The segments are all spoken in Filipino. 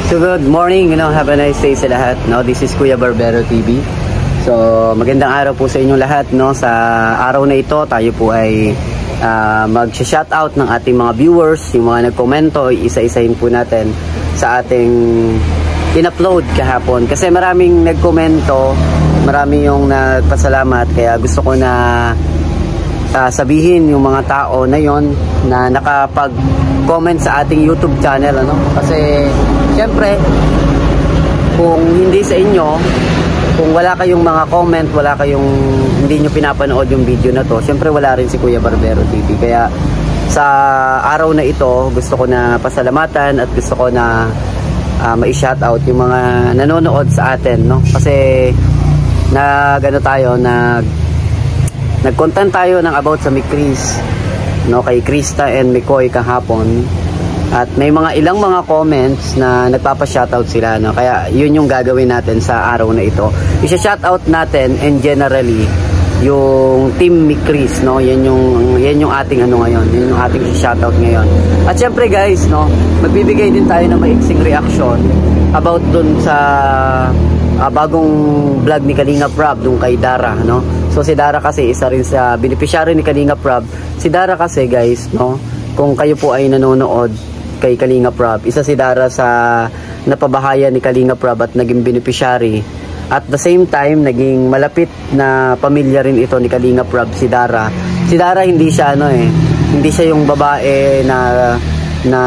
So good morning, have a nice day sa lahat. This is Kuya Barbero TV. So magandang araw po sa inyong lahat. Sa araw na ito, tayo po ay mag-shoutout ng ating mga viewers. Yung mga nagkomento, isa-isahin po natin sa ating in-upload kahapon. Kasi maraming nagkomento, marami yung nagpasalamat. Kaya gusto ko na sabihin yung mga tao na yon na nakapag-comment sa ating YouTube channel. Kasi syempre, kung hindi sa inyo, kung wala kayong mga comment, hindi nyo pinapanood yung video na to, syempre wala rin si Kuya Barbero TV. Kaya sa araw na ito, gusto ko na pasalamatan at gusto ko na ma-shoutout yung mga nanonood sa atin, kasi nag-content tayo ng about sa Mikris, kay Krista and Mikoy kahapon. At may ilang mga comments na nagpapa-shoutout sila, kaya yun yung gagawin natin sa araw na ito. I-shoutout natin and generally yung Team Mikris, yan yung ating ngayon, yun yung ating shoutout ngayon. At syempre guys, magbibigay din tayo ng maiksing reaction about dun sa bagong vlog ni Kalingap Rob dun kay Dara, So si Dara kasi isa rin sa beneficiary ni Kalingap Rob. Si Dara kasi guys, kung kayo po ay nanonood kay Kalingap Rob, isa si Dara sa napabahaya ni Kalingap Rob at naging beneficiary. At the same time, naging malapit na pamilya rin ito ni Kalingap Rob, si Dara. Si Dara hindi siya hindi siya yung babae na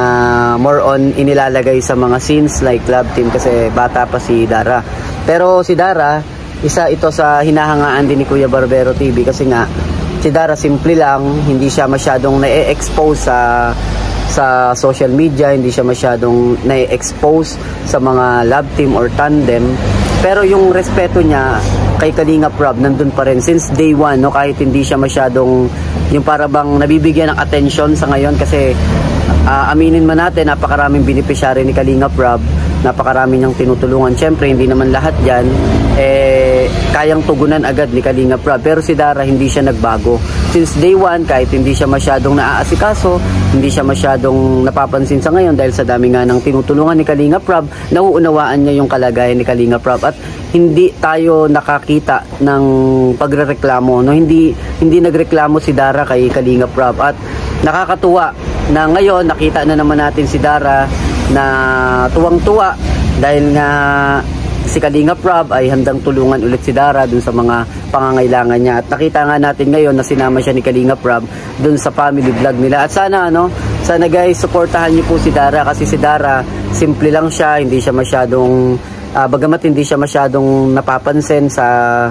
more on inilalagay sa mga scenes like love team kasi bata pa si Dara. Pero si Dara, isa ito sa hinahangaan din ni Kuya Barbero TV kasi nga si Dara simple lang, hindi siya masyadong na-expose sa social media, hindi siya masyadong na-expose sa mga love team or tandem. Pero yung respeto niya kay Kalingap Rob nandun pa rin since day one, kahit hindi siya masyadong yung para bang nabibigyan ng attention sa ngayon kasi aminin man natin, napakaraming beneficiary ni Kalingap Rob, napakarami niyang tinutulungan. Siyempre, hindi naman lahat yan kayang tugunan agad ni Kalingap Rob. Pero si Dara, hindi siya nagbago. Since day one, kahit hindi siya masyadong naaasikaso, hindi siya masyadong napapansin sa ngayon dahil sa dami nga ng tinutulungan ni Kalingap Rob, nauunawaan niya yung kalagayan ni Kalingap Rob at hindi tayo nakakita ng pagrereklamo. Hindi nagreklamo si Dara kay Kalingap Rob at nakakatuwa na ngayon nakita na naman natin si Dara na tuwang-tuwa dahil nga si Kalingap Rob ay handang tulungan ulit si Dara dun sa mga pangangailangan niya. At nakita nga natin ngayon na sinama siya ni Kalingap Rob dun sa family vlog nila. At sana guys, supportahan niyo po si Dara kasi si Dara, simple lang siya, hindi siya masyadong bagamat hindi siya masyadong napapansin sa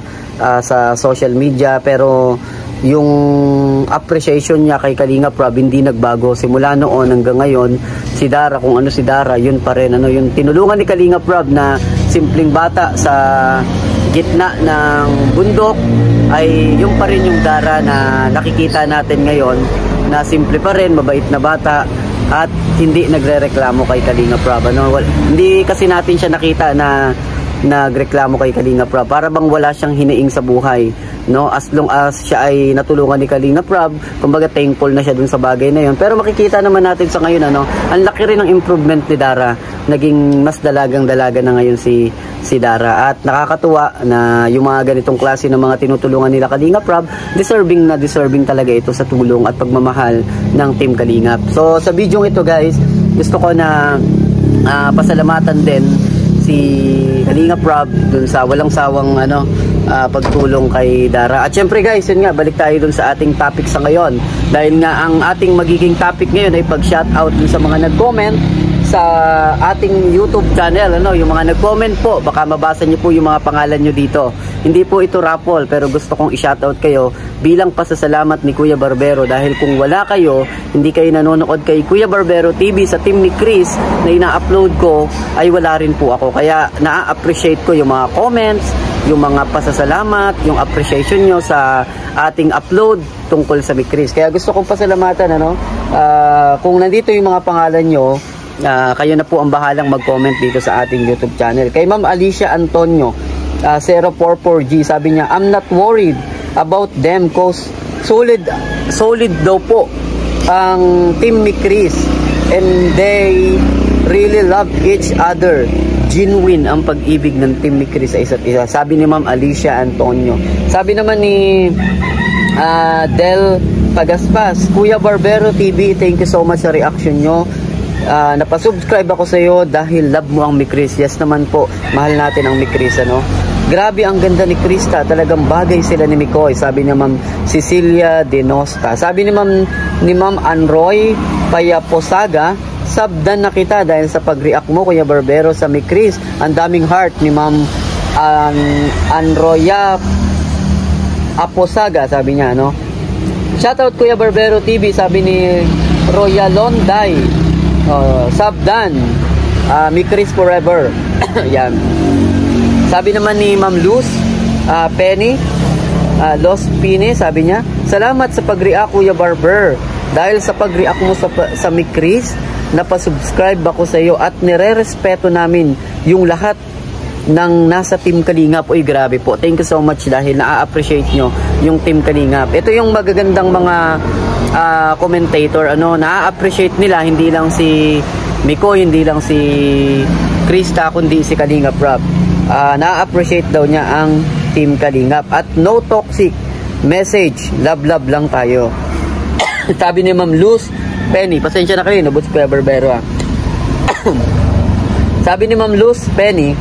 social media, pero yung appreciation niya kay Kalingap Rob hindi nagbago simula noon hanggang ngayon. Si Dara, kung ano si Dara, yun pa rin yung tinulungan ni Kalingap Rob na simpleng bata sa gitna ng bundok, ay yung pa rin yung Dara na nakikita natin ngayon, na simple pa rin, mabait na bata at hindi nagrereklamo kay Kalingap Rob. Hindi kasi natin siya nakita na nagreklamo kay Kalingap Rob. Para bang wala siyang hiniing sa buhay, as long as siya ay natulungan ni Kalingap Rob, kumbaga thankful na siya dun sa bagay na yun. Pero makikita naman natin sa ngayon, ang laki rin ng improvement ni Dara. Naging mas dalagang-dalaga na ngayon si Dara. At nakakatuwa na yung mga ganitong klase ng mga tinutulungan nila Kalingap Rob, deserving talaga ito sa tulong at pagmamahal ng Team Kalingap. So sa video ito guys, gusto ko na pasalamatan din si Kalingap Rob dun sa walang sawang pagtulong kay Dara. At syempre guys, yun nga, balik tayo dun sa ating topic sa ngayon. Dahil nga ang ating magiging topic ngayon ay pag-shoutout dun sa mga nag-comment sa ating YouTube channel. Yung mga nag-comment po, baka mabasa nyo po yung mga pangalan nyo dito. Hindi po ito raffle, pero gusto kong i-shoutout kayo bilang pasasalamat ni Kuya Barbero. Dahil kung wala kayo, hindi kayo nanonood kay Kuya Barbero TV sa Team ni Chris na ina-upload ko, ay wala rin po ako. Kaya na-appreciate ko yung mga comments, yung mga pasasalamat, yung appreciation nyo sa ating upload tungkol sa Mikris. Kaya gusto kong pasalamatan, kung nandito yung mga pangalan nyo, kayo na po ang bahalang mag-comment dito sa ating YouTube channel. Kay Ma'am Alicia Antonio, 044G, sabi niya, I'm not worried about them cause solid daw po ang Team Mikris and they really love each other. Genuine ang pag-ibig ng Team Mikris sa isa't isa. Sabi ni Ma'am Alicia Antonio. Sabi naman ni Del Pagaspas, Kuya Barbero TV, thank you so much sa reaction nyo. Napasubscribe ako sa iyo dahil love mo ang Mikris. Yes naman po, mahal natin ang Mikris, ano. Grabe ang ganda ni Krista, talagang bagay sila ni Mikoy, sabi ni Ma'am Cecilia Denosta. Sabi ni Ma'am Anroy Payaposaga, sabdan na kita dahil sa pag-react mo, Kuya Barbero, sa Mikris. Ang daming heart ni Ma'am Anroya Aposaga, sabi niya, no. Shoutout Kuya Barbero TV, sabi ni Royalonday, sabdan, Mikris forever. Yan. Sabi naman ni Ma'am Luz Penny Los Pine, sabi niya, salamat sa pag-react, Kuya Barber. Dahil sa pag-react mo sa Mikris, napasubscribe ako sa iyo at nire-respeto namin yung lahat ng nasa Team Kalingap. Uy, grabe po. Thank you so much dahil na-appreciate nyo yung Team Kalingap. Ito yung magagandang mga commentator, ano, na-appreciate nila, hindi lang si Miko, hindi lang si Krista, kundi si Kalingap Rob. Na-appreciate daw niya ang Team Kalingap at no toxic message, love lang tayo. Sabi ni Ma'am Luz Penny, pasensya na kayo, nabot si Kuya Barbero. Sabi ni Ma'am Luz Penny,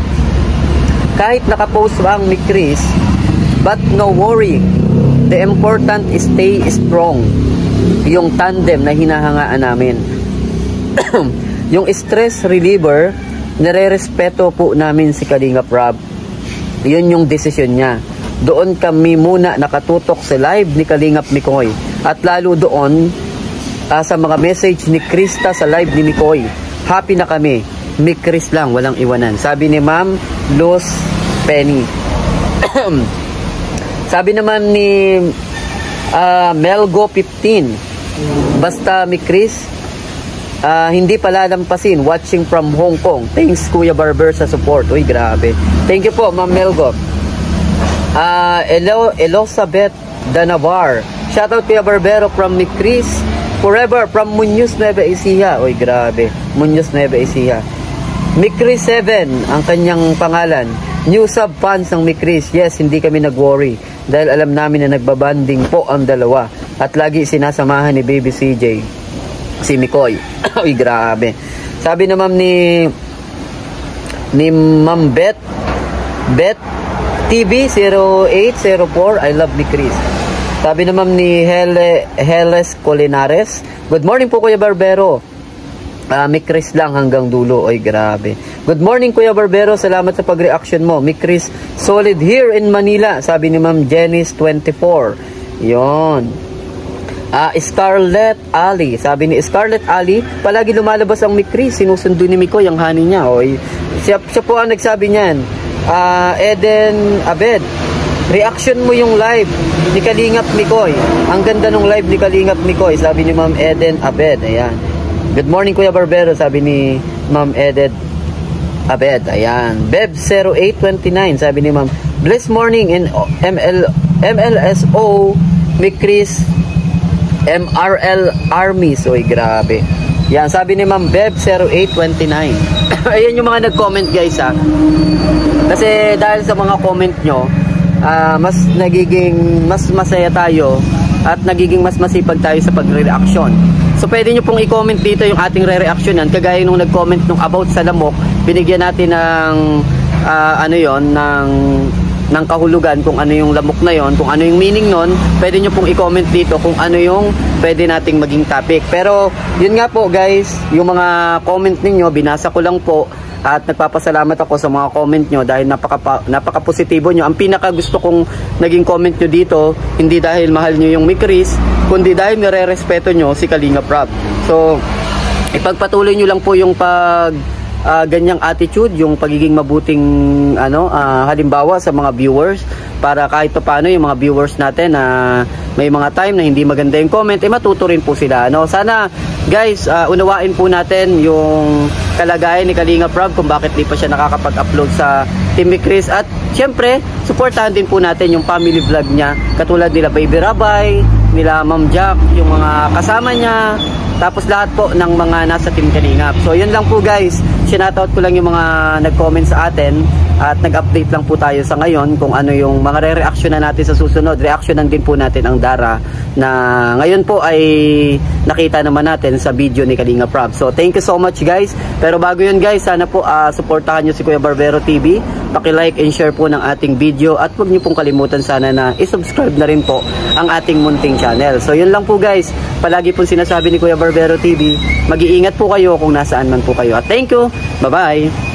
kahit nakapost ba ang Mikris, but no worry, the important is stay strong. Yung tandem na hinahangaan namin. Yung stress reliever, nire-respeto po namin si Kalingap Rob. Yun yung desisyon niya. Doon kami muna nakatutok sa live ni Kalingap Mikoy. At lalo doon sa mga message ni Krista sa live ni Mikoy. Happy na kami. Mikris lang, walang iwanan. Sabi ni Ma'am Luz Penny. Sabi naman ni Melgo 15, basta Mikris, hindi pala lampasin, watching from Hong Kong. Thanks Kuya Barber sa support. Uy, grabe. Thank you po, Ma'am Melgo. Elizabeth Danavar, shoutout Kuya Barbero from Mikris forever, from Muñoz Nueva Ecija. Uy, grabe. Muñoz Nueva Ecija. Mikris 7 ang kanyang pangalan. New sub fans ng Mikris. Yes, hindi kami nag-worry dahil alam namin na nagbabanding po ang dalawa at lagi sinasamahan ni Baby CJ si Mikoy. Uy, grabe. Sabi na Ma'am ni Ma'am Bet TV 0804, I love Mikris. Sabi na Ma'am ni Heles Colinares, good morning po Kuya Barbero. Mikris lang hanggang dulo. Oy, grabe. Good morning Kuya Barbero, salamat sa pag-reaction mo. Mikris solid here in Manila, sabi ni Ma'am Jenice 24. Yon. Scarlett Ali, sabi ni Scarlett Ali, palagi lumalabas ang Mikris, sinusundo ni Mikoy ang honey niya. Oy, siya po ang nagsabi niyan. Eden Abed, reaction mo yung live ni Kalingap Mikoy. Ang ganda ng live ni Kalingap Mikoy, sabi ni Ma'am Eden Abed. Ayan. Good morning Kuya Barbero, sabi ni Ma'am Eden Abed. Ayan. Beb 0829, sabi ni Ma'am, blessed morning in MLSO Mikris MRL Army. So, grabe. Yan, sabi ni Ma'am Beb 0829. Ayan yung mga nag-comment guys ha. Kasi dahil sa mga comment nyo, mas masaya tayo at nagiging mas masipag tayo sa pagre-reaction. So pwede nyo pong i-comment dito yung ating re-reactionan. Kagaya nung nag-comment nung about sa lamok, binigyan natin ng ano yon, ng kahulugan kung ano yung lamok na yon, kung ano yung meaning nun. Pwede nyo pong i-comment dito kung ano yung pwede nating maging topic. Pero yun nga po guys, yung mga comment ninyo binasa ko lang po. At nagpapasalamat ako sa mga comment nyo dahil napaka-positibo nyo. Ang pinaka gusto kong naging comment nyo dito, hindi dahil mahal nyo yung Mikris, kundi dahil nire-respeto nyo si Kalingap Rob. So, ipagpatuloy nyo lang po yung ganyang attitude, yung pagiging mabuting halimbawa sa mga viewers, para kahit paano yung mga viewers natin na may mga time na hindi maganda yung comment, matuto rin po sila. Sana guys, unawain po natin yung kalagayan ni Kalingap Rob kung bakit di pa siya nakakapag-upload sa Team Mikris. At syempre, supportahan din po natin yung family vlog niya, katulad nila Baby Rabay, nila Ma'am Jack, yung mga kasama niya, tapos lahat po ng mga nasa Team Kalingap. So yun lang po guys, sinoutout ko lang yung mga nag-comment sa atin at nag-update lang po tayo sa ngayon kung ano yung mga re-reaction na natin sa susunod. Reactionan din po natin ang Dara na ngayon po ay nakita naman natin sa video ni Kalingap Rob. So thank you so much guys. Pero bago yun guys, sana po supportahan nyo si Kuya Barbero TV. Paki-like and share po ng ating video at huwag nyo pong kalimutan sana na i-subscribe na rin po ang ating munting channel. So yun lang po guys. Palagi pong sinasabi ni Kuya Barbero TV, mag-iingat po kayo kung nasaan man po kayo. At thank you. Bye-bye.